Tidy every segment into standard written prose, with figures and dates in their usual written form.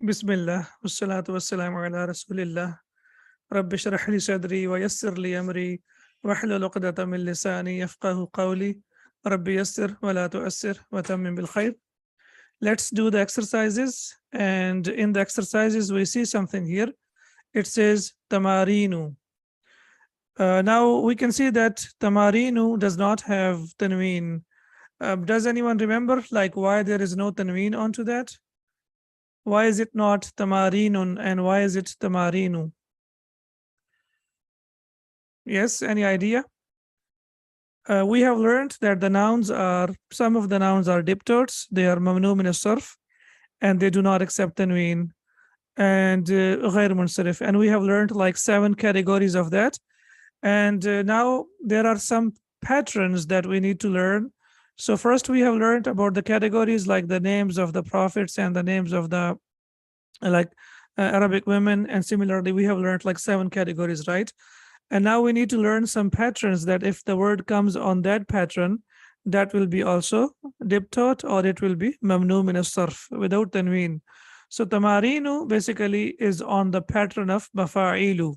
Bismillah, wassalatu wassalamu ala rasulillah. Rabbi shrah li sadri wa yassir li amri wahlul 'uqdatam min lisani yafqahu qawli. Rabbi yassir wa la tu'assir wa tammim bil khair. Let's do the exercises, and in the exercises we see something here. It says tamarinu. Now we can see that tamarinu does not have tanween. Does anyone remember like why there is no tanween onto that? Why is it not tamarinun and why is it tamarinu? Yes, any idea? We have learned that some of the nouns are diptotes, they are mamnu min as-sarf, and they do not accept tanween, and ghayr munsarif. And we have learned like 7 categories of that. And now there are some patterns that we need to learn. So first we have learned about the categories like the names of the prophets and the names of the Arabic women. And similarly, we have learned like 7 categories, right? And now we need to learn some patterns that if the word comes on that pattern, that will be also diptot or it will be mamnu min as-sarf without tanween. So tamarinu basically is on the pattern of mafa'ilu.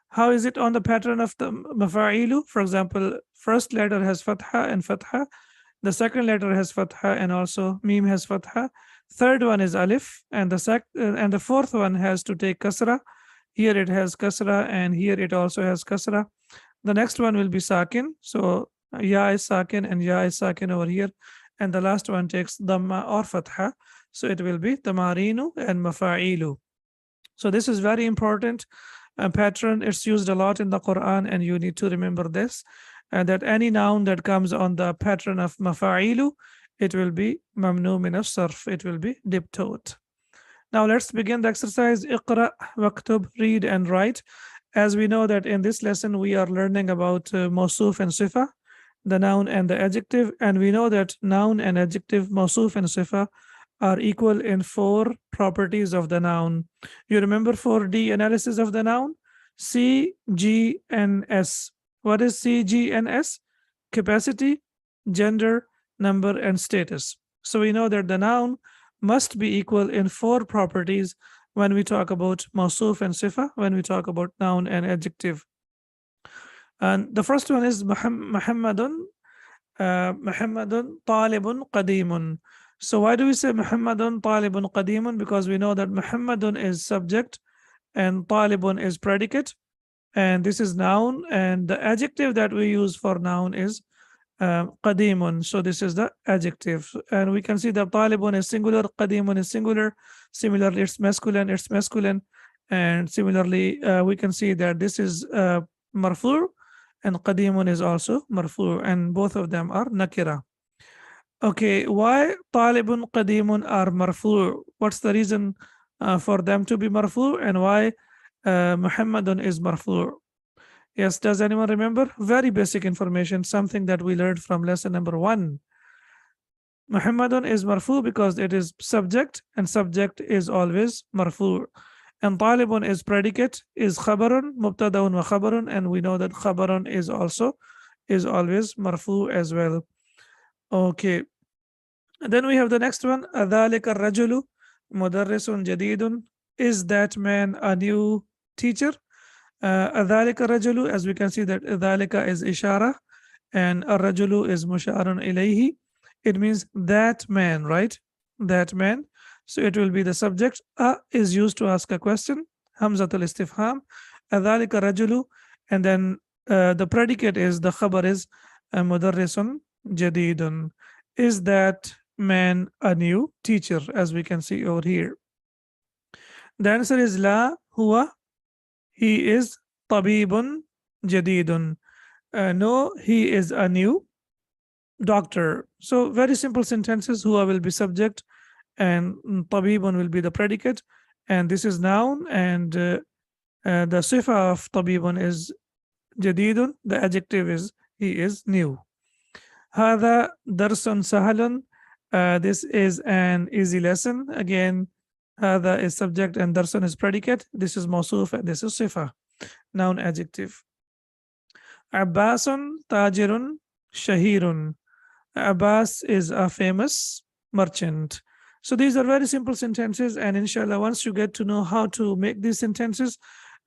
How is it on the pattern of the mafa'ilu? For example, first letter has fatha and fatha. The second letter has fatha and also mim has fatha. Third one is alif, and the fourth one has to take kasra. Here it has kasra and here it also has kasra. The next one will be sakin. So ya is sakin and ya is sakin over here. And the last one takes dhamma or fatha. So it will be tamarinu and mafa'ilu. So this is very important pattern. It's used a lot in the Quran, and you need to remember this, that any noun that comes on the pattern of mafa'ilu, it will be mamnu min as-sarf. It will be diptot. Now let's begin the exercise. Iqra waktub, read and write. As we know that in this lesson we are learning about mawsuf and sifa, the noun and the adjective, and we know that noun and adjective, mawsuf and sifa, are equal in 4 properties of the noun. You remember 4D analysis of the noun? C, G, and S. What is C, G, and S? Capacity, gender, number, and status. So we know that the noun must be equal in 4 properties when we talk about mawsuf and sifa, when we talk about noun and adjective. And the first one is Muhammadun talibun qadimun. So why do we say Muhammadun talibun qadimun? Because we know that Muhammadun is subject and talibun is predicate, and this is noun, and the adjective that we use for noun is qadimun. So this is the adjective, and we can see that talibun is singular, qadimun is singular. Similarly, it's masculine, and similarly we can see that this is marfu, and qadimun is also marfu, and both of them are nakira. Okay, why talibun qadimun are marfu? What's the reason for them to be marfu, and why Muhammadun is marfu? Yes, does anyone remember? Very basic information, something that we learned from lesson number 1. Muhammadun is marfu because it is subject, and subject is always marfu. And talibun is predicate, is khabarun, mubtadaun wa khabarun, and we know that khabarun is always marfu as well. Okay. And then we have the next one. Adhalika rajulu mudarrisun jadidun. Is that man a new teacher? Adhalika rajulu, as we can see that adhalika is ishara and ar-rajulu is musharun ilayhi. It means that man, right? That man. So it will be the subject. Is used to ask a question. Hamzatul istifham. Adhalika rajulu. And then the predicate is, the khabar is mudarrisun jadidun. Is that man a new teacher, as we can see over here? The answer is la huwa. He is tabibun jadidun. No, he is a new doctor. So very simple sentences. Huwa will be subject and tabibun will be the predicate, and this is noun, and the sifa of tabibun is jadidun. The adjective is he is new. Hada darsun sahalun. This is an easy lesson. Again, hada is subject and darsun is predicate. This is mawsuf and this is sifa, noun, adjective. Abbasun tajirun shahirun. Abbas is a famous merchant. So these are very simple sentences, and inshallah, once you get to know how to make these sentences,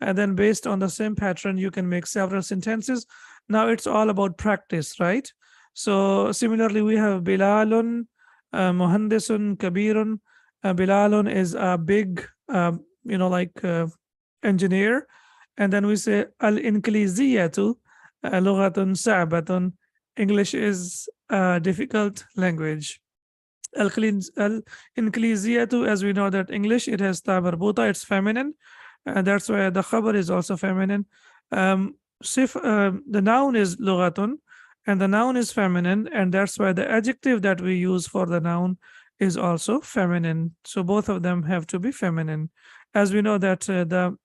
and then based on the same pattern, you can make several sentences. Now it's all about practice, right? So similarly, we have Bilalun, Muhandisun, Kabirun. Bilalun is a big, like engineer. And then we say Al-Inkliziyatu, Lughatun Sa'batun. English is a difficult language. Al-Inkliziyatu, as we know that English, it has ta marbuta, it's feminine. That's why the khabar is also feminine. The noun is lughatun, and the noun is feminine, and that's why the adjective that we use for the noun is also feminine. So both of them have to be feminine. As we know that the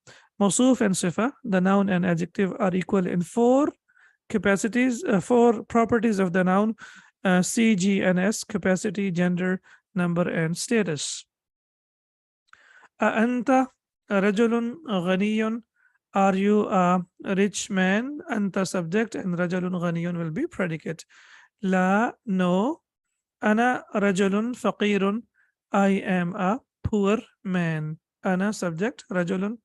mawsuf and sifa, the noun and adjective, are equal in four properties of the noun: C, G, and S: capacity, gender, number, and status. Anta rajulun ghaniyun. Are you a rich man? Anta subject and rajulun ghaniyun will be predicate. La, no. Ana rajulun faqirun. I am a poor man. Ana subject, rajulun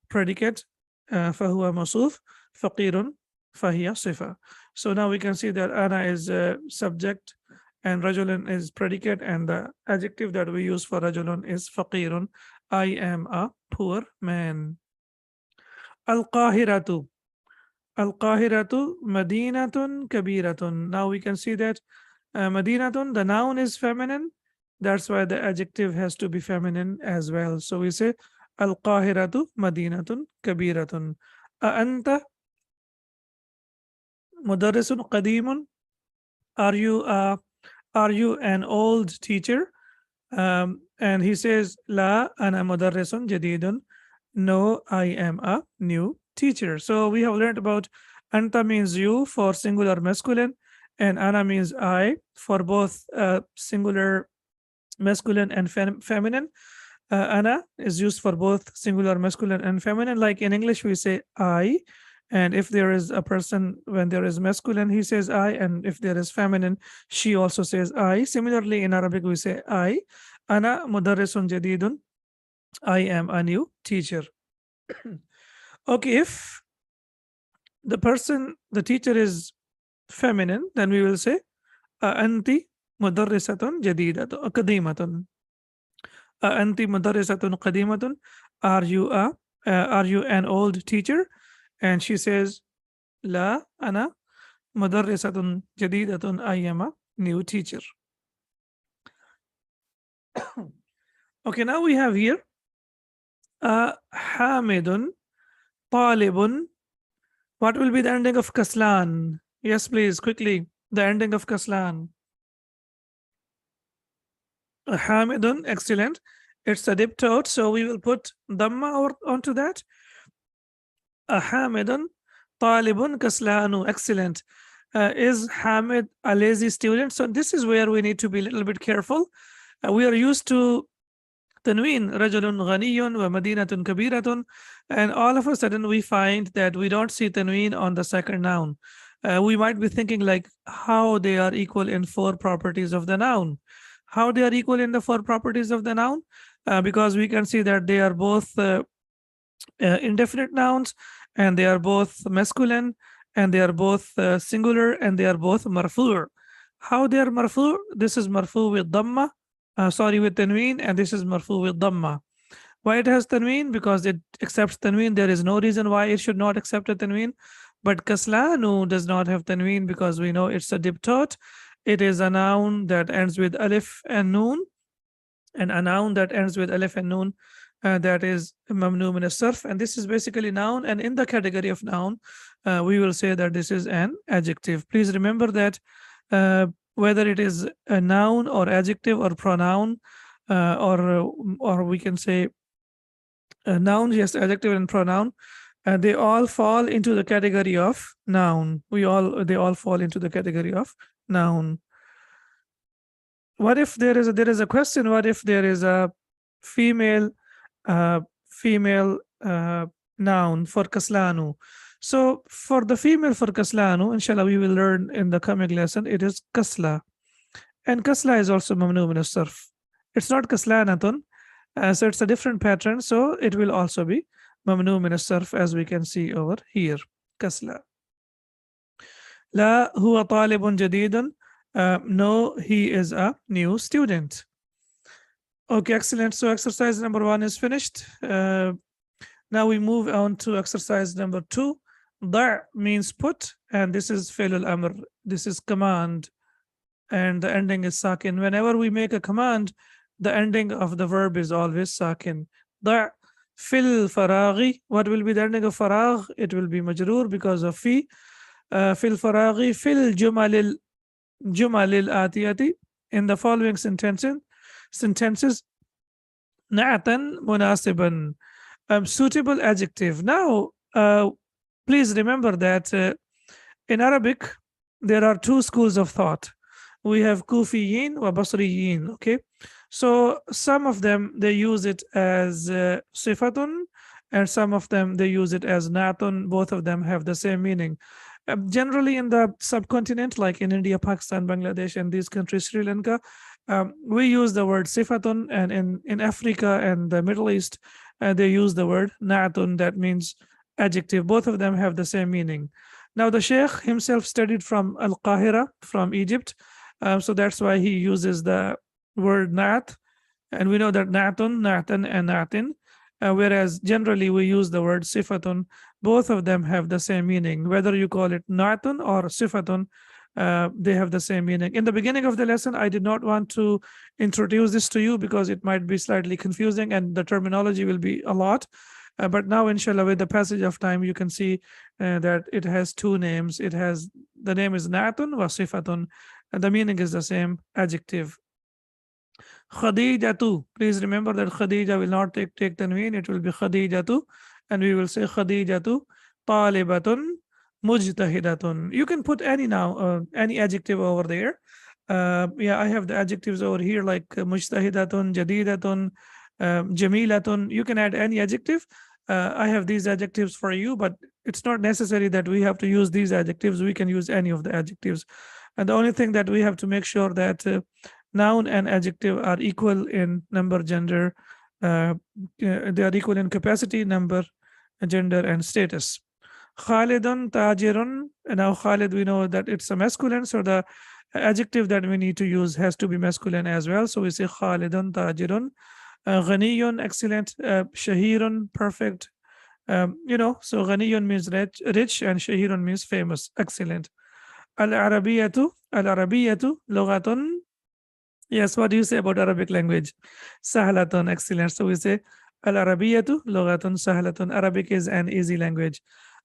predicate, fahuwa mawsuf, faqirun fahiya sifa. So now we can see that ana is subject and rajulun is predicate, and the adjective that we use for rajulun is faqirun. I am a poor man. Al-Qahiratu. Al-Qahiratu madinatun kabiratun. Now we can see that madinatun, the noun is feminine. That's why the adjective has to be feminine as well. So we say Al-Qahiratu madinatun kabiratun. Anta mudarrisun qadimun. Are you an old teacher? And he says, La ana mudarrisun jadidun. No, I am a new teacher. So we have learned about anta means you for singular masculine, and ana means I for both singular masculine and feminine. Ana is used for both singular masculine and feminine. Like in English, we say I. And if there is a person, when there is masculine, he says I. And if there is feminine, she also says I. Similarly, in Arabic, we say I. Ana mudarrisun jadidun. I am a new teacher. Okay, if the teacher is feminine, then we will say anti mudarrisatun jadidatun qadimatun. Anti mudarrisatun qadimatun. Are you an old teacher? And she says, La ana mudarrisatun jadidatun. I am a new teacher. Okay, now we have here Hamidun Talibun. What will be the ending of Kaslan? Yes, please, quickly. The ending of Kaslan. Hamidun, excellent. It's a diptote, so we will put Dhamma onto that. Hamidun Talibun Kaslanu. Excellent. Is Hamid a lazy student? So this is where we need to be a little bit careful. We are used to Tanween, Rajulun Ghaniyun wa Madinatun Kabiratun, and all of a sudden we find that we don't see Tanween on the second noun. We might be thinking like how they are equal in four properties of the noun. How they are equal in the four properties of the noun? Because we can see that they are both indefinite nouns, and they are both masculine, and they are both singular, and they are both marfu'. How they are marfu'? This is marfu' with dhamma, with tanween, and this is marfu' with dhamma. Why it has tanween? Because it accepts tanween. There is no reason why it should not accept a tanween. But kaslanu does not have tanween because we know it's a diptote. It is a noun that ends with alif and noon, and a noun that ends with alif and noon, that is mamnu min as-sarf, and this is basically noun, and in the category of noun we will say that this is an adjective. Please remember that whether it is a noun or adjective or pronoun, or we can say a noun, yes, adjective and pronoun, they all fall into the category of noun. They all fall into the category of noun. What if there is a question? What if there is a female noun for kaslanu? So for the female for kaslanu, inshallah, we will learn in the coming lesson, it is kasla. And kasla is also mamnu min as-sarf. It's not kaslanatun. So it's a different pattern. So it will also be mamnu min as-sarf, as we can see over here. Kasla. La huwa talibun jadidun. No, he is a new student. Okay, excellent. So exercise number 1 is finished. Now we move on to exercise number 2. Da' means put, and this is fi'l al-amr. This is command, and the ending is sakin. Whenever we make a command, the ending of the verb is always sakin. Da' fil faraghi. What will be the ending of faragh? It will be majroor because of fi. Fil faraghi fil jumalil atiyati. In the following sentences, na'atan munasiban. Suitable adjective. Now, please remember that in Arabic, there are 2 schools of thought. We have Kufiyin wa Basriyin. Okay, so some of them they use it as sifatun, and some of them they use it as natun. Both of them have the same meaning. Generally, in the subcontinent, like in India, Pakistan, Bangladesh, and these countries, Sri Lanka, we use the word sifatun, and in Africa and the Middle East, they use the word na'atun, that means adjective. Both of them have the same meaning. Now, the Sheikh himself studied from Al-Qahira, from Egypt, so that's why he uses the word na'at, and we know that na'atun, na'atan, and na'atin, whereas generally we use the word sifatun. Both of them have the same meaning. Whether you call it na'atun or sifatun, they have the same meaning. In the beginning of the lesson, I did not want to introduce this to you because it might be slightly confusing and the terminology will be a lot. But now, inshallah, with the passage of time, you can see that it has 2 names. The name is na'atun wa sifatun, and the meaning is the same, adjective. Khadijatu. Please remember that Khadija will not take tanween. It will be Khadijatu, and we will say Khadijatu talibatun mujtahidatun. You can put any adjective over there. Yeah, I have the adjectives over here like mujtahidatun, jadidatun, jamilatun. You can add any adjective. I have these adjectives for you, but it's not necessary that we have to use these adjectives. We can use any of the adjectives. And the only thing that we have to make sure that noun and adjective are equal in number, gender. They are equal in capacity, number, gender, and status. Khalidun tajirun. Now Khalid, we know that it's a masculine, so the adjective that we need to use has to be masculine as well. So we say Khalidun tajirun. Ghaniyun, excellent. Shahirun, perfect. So Ghaniyun means rich, and Shahirun means famous. Excellent. Al-Arabiyatu lughatun. Yes, what do you say about Arabic language? Sahlatun, excellent. So we say Al-Arabiyatu lughatun sahlatun. Arabic is an easy language.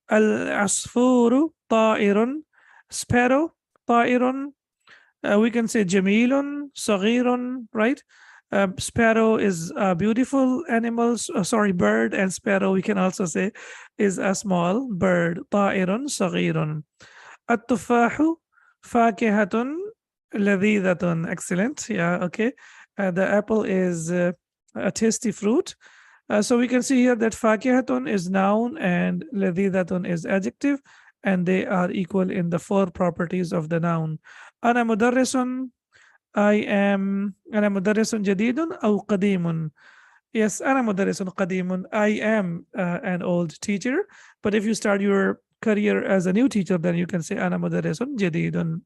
Al-Asfuru ta'irun. Sparrow, ta'irun. We can say Jamilun, Saghirun, right? Sparrow is a beautiful animal, bird, and sparrow we can also say is a small bird. Ta'irun, Saghirun. At-tufahu fakihatun ladhidatun. Excellent. Yeah, okay. The apple is a tasty fruit. So we can see here that fakihatun is noun and ladhidatun is adjective, and they are equal in the 4 properties of the noun. Ana mudarrisun. I am ana mudarrisun jadidun aw qadimun. Yes, ana mudarrisun qadimun. I am an old teacher, but if you start your career as a new teacher, then you can say ana mudarrisun jadidun.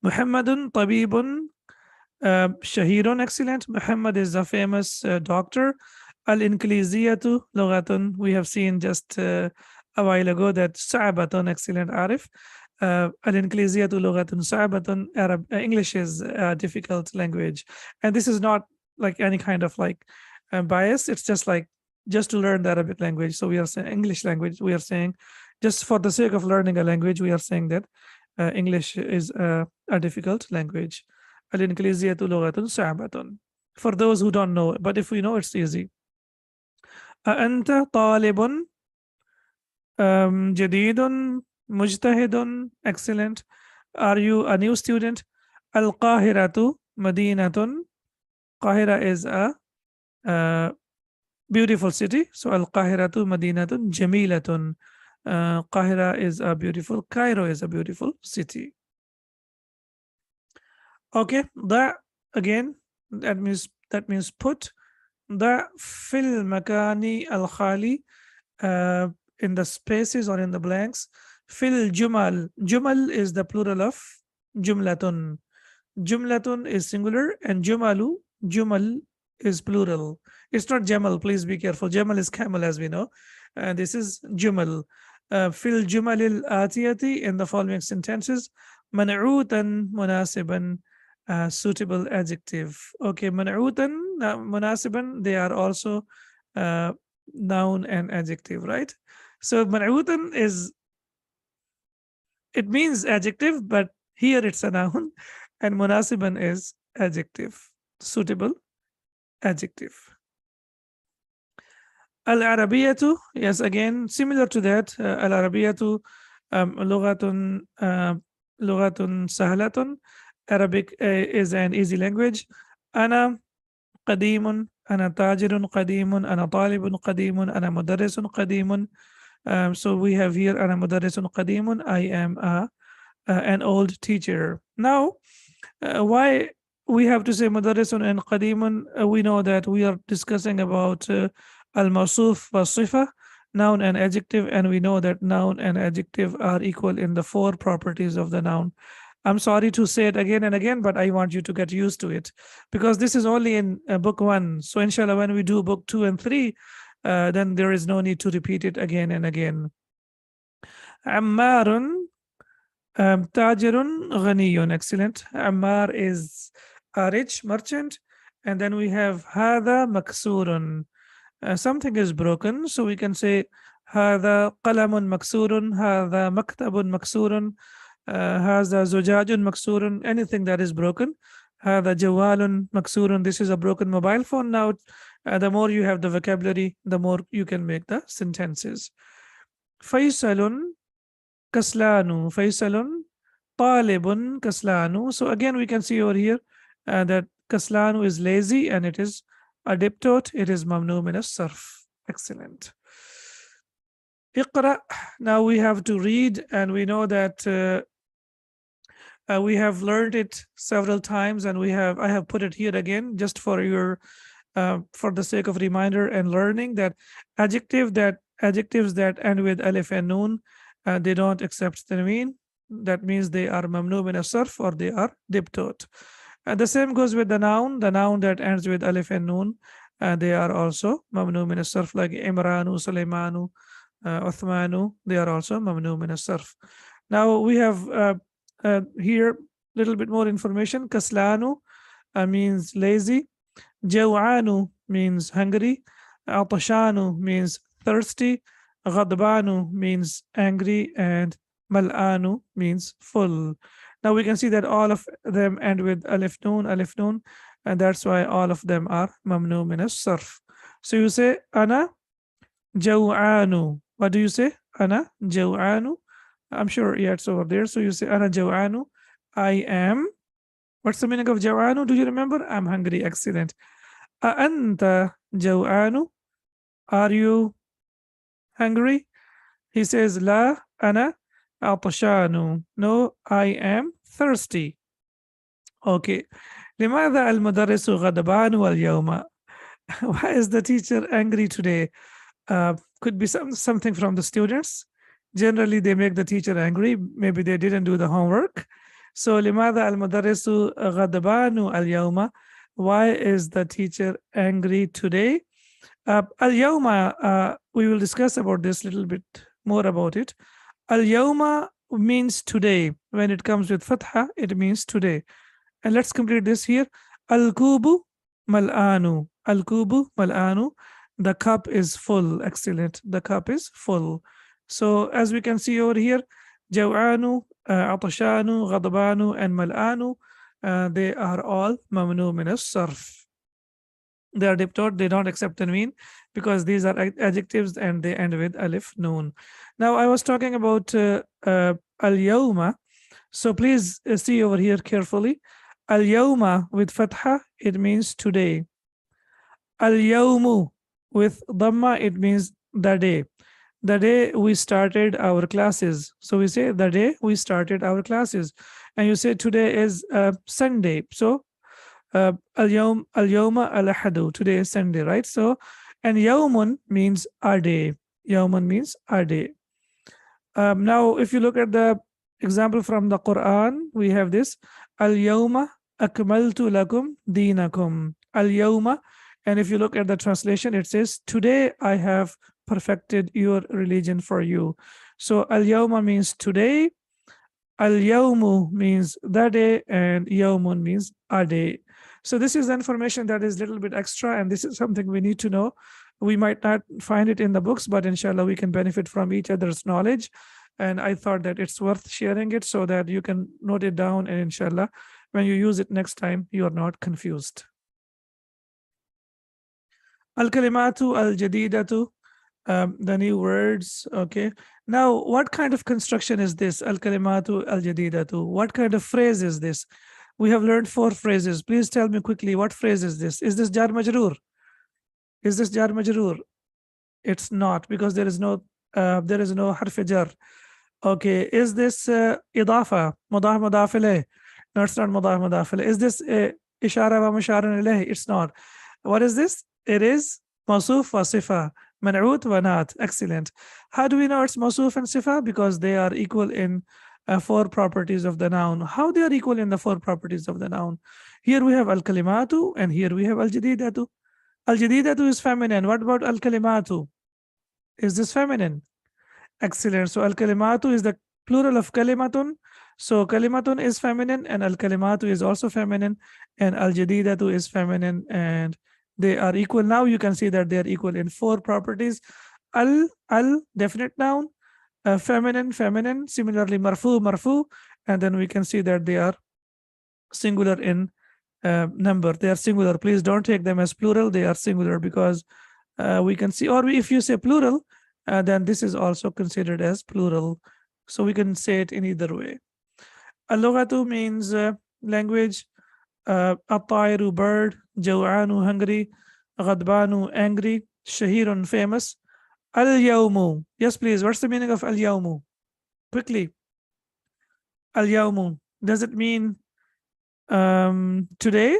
Muhammadun tabibun shahirun. Excellent. Muhammad is a famous doctor. Al-inkliziyatu lughatun. We have seen just a while ago that sa'batun. Excellent, Arif. Al-inkliziyatu lughatun sa'batun. English is a difficult language, and this is not like any kind of bias. It's just to learn the Arabic language. So we are saying English language. We are saying just for the sake of learning a language, we are saying that English is a difficult language. Al-inkliziyatu lughatun sa'batun. For those who don't know, but if we know, it's easy. Anta talibun jadidun mujtahidun. Excellent. Are you a new student? Al-Qahiratu madinatun. Qahira is a beautiful city. So Al-Qahiratu madinatun jamilatun. Qahira is a beautiful, Cairo is a beautiful city. Okay, that again, that means put. The fil makani al khali, in the spaces or in the blanks. Fil jumal. Jumal is the plural of jumlatun. Jumlatun is singular and jumal is plural. It's not jamal, please be careful. Jamal is camel, as we know. This is jumal. Fil jumalil atiyati, in the following sentences. Man'utan munasiban, suitable adjective. Okay, man'utan, munasiban, they are also noun and adjective, right? So man'utan it means adjective, but here it's a noun, and munasiban is adjective, suitable adjective. Al-Arabiyatu, yes, again, similar to that. Al-Arabiyatu, lughatun sahlatun. Arabic is an easy language. Ana qadimun, ana tajirun qadimun, ana talibun qadimun, ana mudarrisun qadimun. So we have here ana mudarrisun qadimun. I am an old teacher. Now, why we have to say mudarrisun and qadimun? We know that we are discussing about al-mawsuf wa sifa, noun and adjective, and we know that noun and adjective are equal in the 4 properties of the noun. I'm sorry to say it again and again, but I want you to get used to it, because this is only in book 1. So inshallah, when we do book 2 and 3, then there is no need to repeat it again and again. Ammarun tajirun ghaniyun. Excellent. Ammar is a rich merchant. And then we have hada maksurun. Something is broken, so we can say hada qalamun maksurun, hada maktabun maksurun, hada zujajun maksurun, anything that is broken. Hada jawalun maksurun, this is a broken mobile phone. Now, the more you have the vocabulary, the more you can make the sentences. Faisalun kaslanu, Faisalun talibun kaslanu. So again, we can see over here that kaslanu is lazy, and it is a diptot. It is mamnu min as-sarf. Excellent. Iqra. Now we have to read, and we know that we have learned it several times, and I have put it here again just for your for the sake of reminder and learning, that adjectives that end with alif and noon, they don't accept tanween. That means they are mamnu min as-sarf, or they are diptot. The same goes with the noun that ends with alif and noon. They are also mamnu min as-sarf, like Imranu, Sulaymanu, Uthmanu. They are also mamnu min as-sarf. Now we have here a little bit more information. Kaslanu means lazy. Jaw'anu means hungry. Atashanu means thirsty. Ghadbanu means angry. And mal'anu means full. Now we can see that all of them end with alif noon, and that's why all of them are mamnu min as-sarf. So you say ana jaw'anu. What do you say? Ana jaw'anu. I'm sure, yeah, it's over there. So you say ana jaw'anu. I am. What's the meaning of jaw'anu? Do you remember? I'm hungry. Excellent. Anta jaw'anu. Are you hungry? He says la ana atashanu. No, I am thirsty. Okay. لماذا المدرس غضبان اليوم? Why is the teacher angry today? Could be something from the students. Generally, they make the teacher angry. Maybe they didn't do the homework. So لماذا المدرس غضبان اليوم? Why is the teacher angry today? Al-yawma, we will discuss about this a little bit more about it. Al-yawma means today. When it comes with fatha, it means today. And let's complete this here. Al-kubu mal'anu. Al-kubu mal'anu. The cup is full. Excellent. The cup is full. So as we can see over here, jaw'anu, atashanu, ghadbanu, and mal'anu, they are all mamnu min as-sarf. They are diptot. They don't accept tanween because these are adjectives and they end with alif noon. Now I was talking about al-yawma. So please see over here carefully. Al-yawma with fatha, it means today. Al-yawmu with dhamma, it means the day. The day we started our classes. So we say the day we started our classes. And you say today is Sunday. So al-yawma al-ahadu. Today is Sunday, right? So, and yawmun means our day. Yawmun means our day. Now, if you look at the example from the Quran, we have this al-yawma akmaltu lakum dinakum. Al-yawma, and if you look at the translation, it says, today I have perfected your religion for you. So al-yawma means today, al-yawmu means the day, and yawmun means a day. So this is the information that is a little bit extra, and this is something we need to know. We might not find it in the books, but inshallah we can benefit from each other's knowledge. And I thought that it's worth sharing it so that you can note it down, and inshallah when you use it next time, you are not confused. Al-kalimatu al-jadidatu, the new words. Okay, now what kind of construction is this? Al-kalimatu al-jadidatu, what kind of phrase is this? We have learned 4 phrases. Please tell me quickly, what phrase is this? Is this jar majroor? Is this jar majroor? It's not, because there is no harf jar. Okay, is this idafa, mudaf mudaf ilayh? No, it's not mudaf mudaf ilayh. Is this ishara wa musharan ilayh? It's not. What is this? It is mawsuf wa sifa, man'ut wa naat. Excellent. How do we know it's mawsuf and sifa? Because they are equal in 4 properties of the noun. How they are equal in the 4 properties of the noun? Here we have al-kalimatu, and here we have al-jadidatu. Al-jadidatu is feminine. What about al-kalimatu? Is this feminine? Excellent. So al-kalimatu is the plural of kalimatun. So kalimatun is feminine, and al-kalimatu is also feminine, and al-jadidatu is feminine, and they are equal. Now you can see that they are equal in 4 properties. Al, definite noun, feminine, feminine, similarly marfu, marfu, and then we can see that they are singular in number. They are singular. Please don't take them as plural. They are singular, because we can see, or if you say plural, then this is also considered as plural. So we can say it in either way. Al-lughatu means language. At-tairu, bird. Jaw'anu, hungry. Ghadbanu, angry. Shahirun, famous. Al-yawmu. Yes, please. What's the meaning of al-yawmu? Quickly. Al-yawmu. Does it mean today?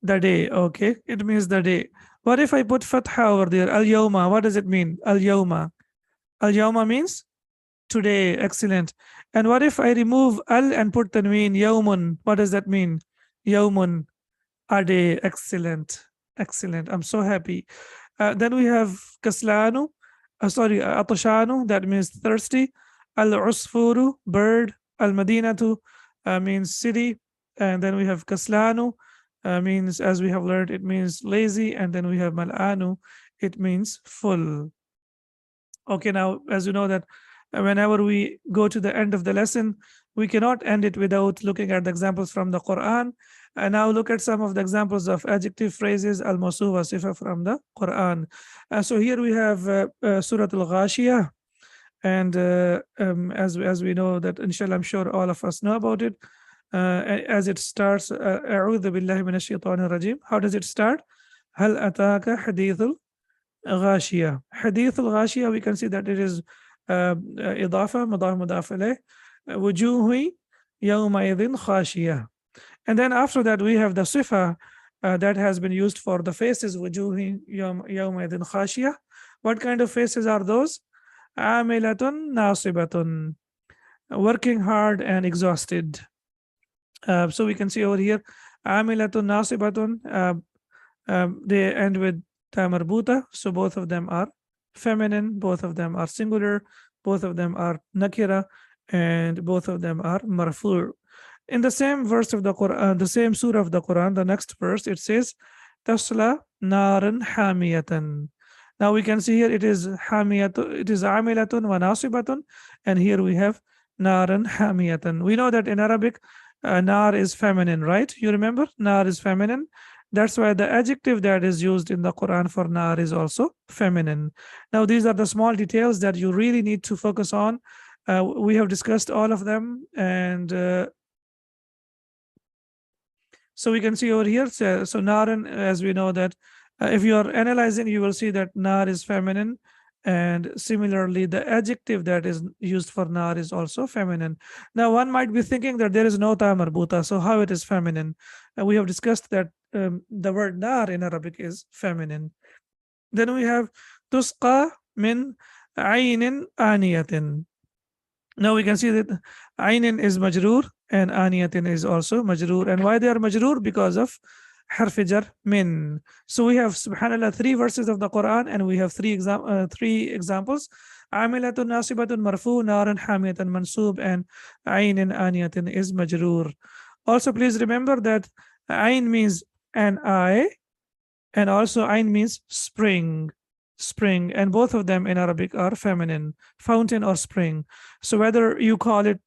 The day. Okay. It means the day. What if I put fatha over there? Al-yawma. What does it mean? Al-yawma. Al-yawma means today. Excellent. And what if I remove al and put tanween? Yawmun. What does that mean? Yawmun. A day. Excellent. Excellent. I'm so happy. Then we have kaslanu. Atashanu. That means thirsty. Al-usfuru. Bird. Al-madinatu means city. And then we have kaslanu. Means, as we have learned, it means lazy. And then we have mal'anu, it means full. Okay, now as you know that whenever we go to the end of the lesson, we cannot end it without looking at the examples from the Quran. And now look at some of the examples of adjective phrases, al-mawsuf wa sifa, from the Quran. So here we have Surah Al-Ghashiyah, and as we know that, inshallah, I'm sure all of us know about it. As it starts, A'udhu billahi minash shaitanir rajim. How does it start? Hal ataka hadithul ghashiyah. Hadithul ghashiyah, we can see that it is idafa, mudaf mudaf ilayh. Wujuhi yawma idhin khashiyah. And then after that we have the sifa that has been used for the faces. Wujuhi yawma idhin khashiyah. What kind of faces are those? Amilatun nasibatun. Working hard and exhausted. So we can see over here, amilatun nasibatun, they end with ta marbuta. So both of them are feminine, both of them are singular, both of them are nakira, and both of them are marfu'. In the same verse of the Quran, the same surah of the Quran, the next verse, it says, tasla naran hamiyatan. Now we can see here it is hamiyatun, it is amilatun wa nasibatun, and here we have naran hamiyatan. We know that in Arabic, nar is feminine, right? You remember? Nar is feminine. That's why the adjective that is used in the Quran for nar is also feminine. Now, these are the small details that you really need to focus on. We have discussed all of them. And so we can see over here, so naran, as we know that if you are analyzing, you will see that nar is feminine And similarly, the adjective that is used for nar is also feminine. Now, one might be thinking that there is no ta marbuta, so how it is feminine? We have discussed that the word nar in Arabic is feminine. Then we have tusqa min aynin aniyatin. Now we can see that aynin is majroor and aniyatin is also majroor. And why they are majroor? Because of harf jar min. So we have, subhanallah, 3 verses of the Quran, and we have 3 examples. Amilatun nasibatun marfu, naran hamiyatan mansub, and aynin aniyatin is majroor. Also, please remember that ayn means an eye, and also ayn means spring, and both of them in Arabic are feminine, fountain or spring. So whether you call it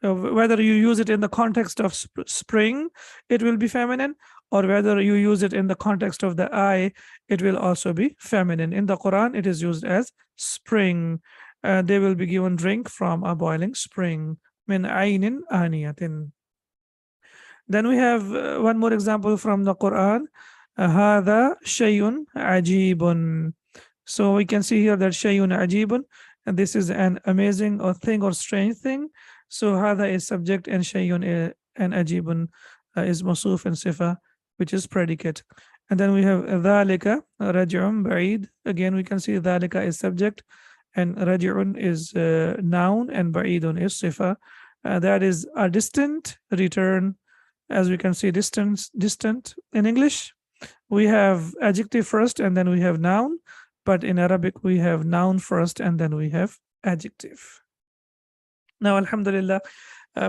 whether you use it in the context of spring, it will be feminine, or whether you use it in the context of the eye, it will also be feminine. In the Quran, it is used as spring. They will be given drink from a boiling spring. Min aynin aniyatin. Then we have one more example from the Quran. Hada shayun ajibun. So we can see here that shayun ajibun, and this is an amazing or thing or strange thing. So hada is subject, and shayun and ajibun is masuf and sifa, which is predicate. And then we have dhalika raj'un ba'id. Again, we can see dhalika is subject, and raj'un is noun, and ba'idun is sifa. That is a distant return. As we can see, distant in English, we have adjective first and then we have noun, but in Arabic we have noun first and then we have adjective. Now, alhamdulillah,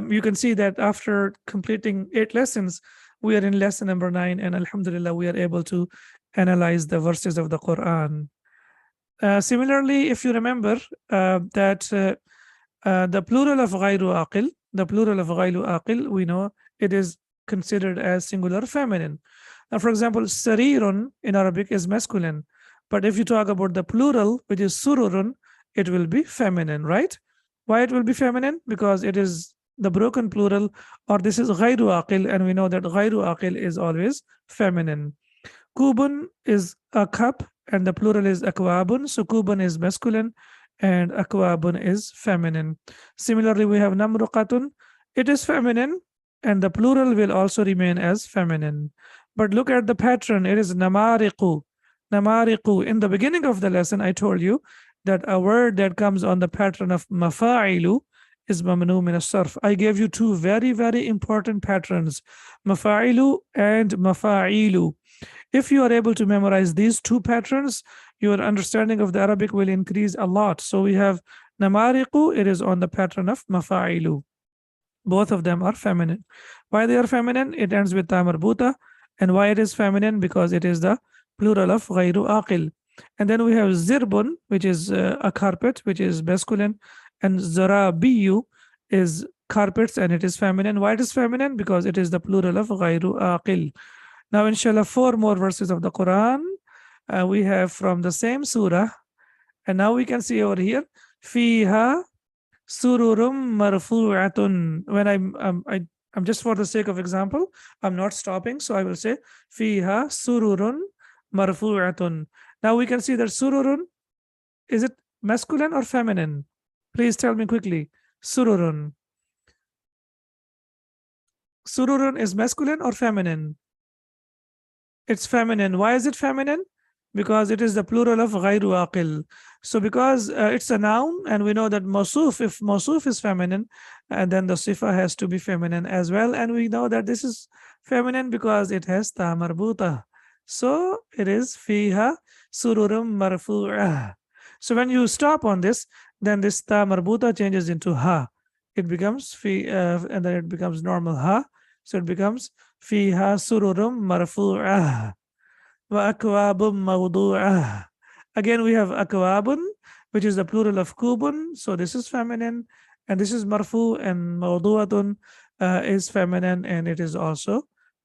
you can see that after completing 8 lessons, we are in lesson number 9, and alhamdulillah, we are able to analyze the verses of the Quran. Similarly, if you remember that the plural of ghayru aqil, we know it is considered as singular feminine. Now, for example, sarirun in Arabic is masculine, but if you talk about the plural, which is sururun, it will be feminine, right? Why it will be feminine? Because it is the broken plural, or this is ghayru aqil, and we know that ghayru aqil is always feminine. Kubun is a cup, and the plural is akwabun, so kubun is masculine and akwabun is feminine. Similarly, we have namruqatun, it is feminine, and the plural will also remain as feminine. But look at the pattern, it is namariqu. Namariqu. In the beginning of the lesson, I told you that a word that comes on the pattern of mafa'ilu is mamnu min as-sarf. I gave you 2 very, very important patterns, mafa'ilu and mafa'ilu. If you are able to memorize these 2 patterns, your understanding of the Arabic will increase a lot. So we have namariqu, it is on the pattern of mafa'ilu. Both of them are feminine. Why they are feminine? It ends with ta marbuta. And why it is feminine? Because it is the plural of ghayru aqil. And then we have zirbun, which is a carpet, which is masculine, and zarabiyu is carpets, and it is feminine. Why it is feminine? Because it is the plural of ghayru aqil. Now, inshallah, 4 more verses of the Quran we have from the same surah. And now we can see over here, fiha sururum marfu'atun. When I'm just, for the sake of example, I'm not stopping, so I will say fiha sururun marfu'atun. Now we can see that sururun, is it masculine or feminine? Please tell me quickly. Sururun. Sururun is masculine or feminine? It's feminine. Why is it feminine? Because it is the plural of ghayru aqil. So because it's a noun, and we know that mawsuf, if mawsuf is feminine, then the sifa has to be feminine as well. And we know that this is feminine because it has ta marbuta. So it is fiha sururum marfu'ah. So when you stop on this, then this ta marbuta changes into ha. It becomes and then it becomes normal ha. So it becomes fiha sururum marfu'ah. Wa akwabum mawdu'ah. Again, we have akwabun, which is the plural of kubun. So this is feminine, and this is marfu, and mawdu'atun is feminine, and it is also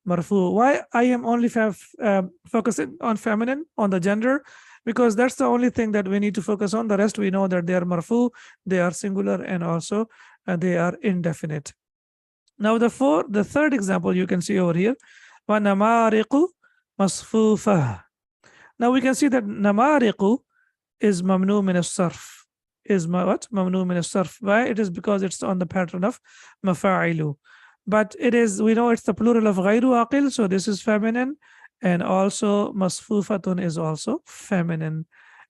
marfu. Why I am only focusing on feminine, on the gender? Because that's the only thing that we need to focus on. The rest we know that they are marfu, they are singular, and also they are indefinite. Now the third example you can see over here, wa namariqu masfufa. Now we can see that namariqu is mamnu min as-sarf. Is what? Mamnu min as-sarf. Why? It is because it's on the pattern of mafa'ilu. But it is, we know it's the plural of ghayru aqil, so this is feminine. And also masfufatun is also feminine.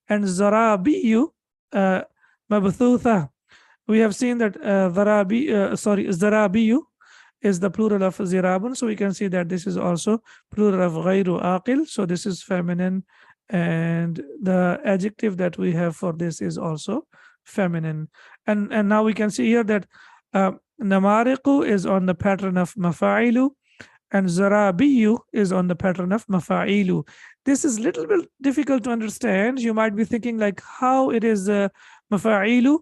And zarabiyu, mabthutha. We have seen that zarabiyu is the plural of zirabun. So we can see that this is also plural of ghayru aqil. So this is feminine. And the adjective that we have for this is also feminine. And now we can see here that namariqu is on the pattern of mafa'ilu, and zarabiyu is on the pattern of mafa'ilu. This is a little bit difficult to understand. You might be thinking like how it is mafa'ilu.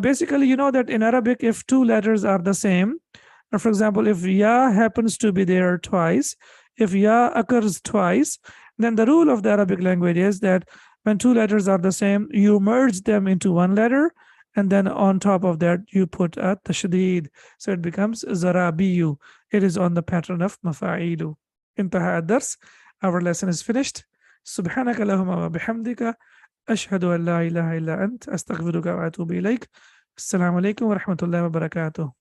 Basically, you know that in Arabic, if two letters are the same, for example, if ya happens to be there twice, if ya occurs twice, then the rule of the Arabic language is that when two letters are the same, you merge them into one letter, and then on top of that, you put a tashdid. So it becomes zarabiyu. It is on the pattern of mafa'ilu. Intaha ad-dars. Our lesson is finished. Subhanaka Allahumma wa bihamdika. Ashhadu an la ilaha illa ant. Astaghfiruka wa atubu ilayk. Assalamu alaikum wa rahmatullahi wa barakatuh.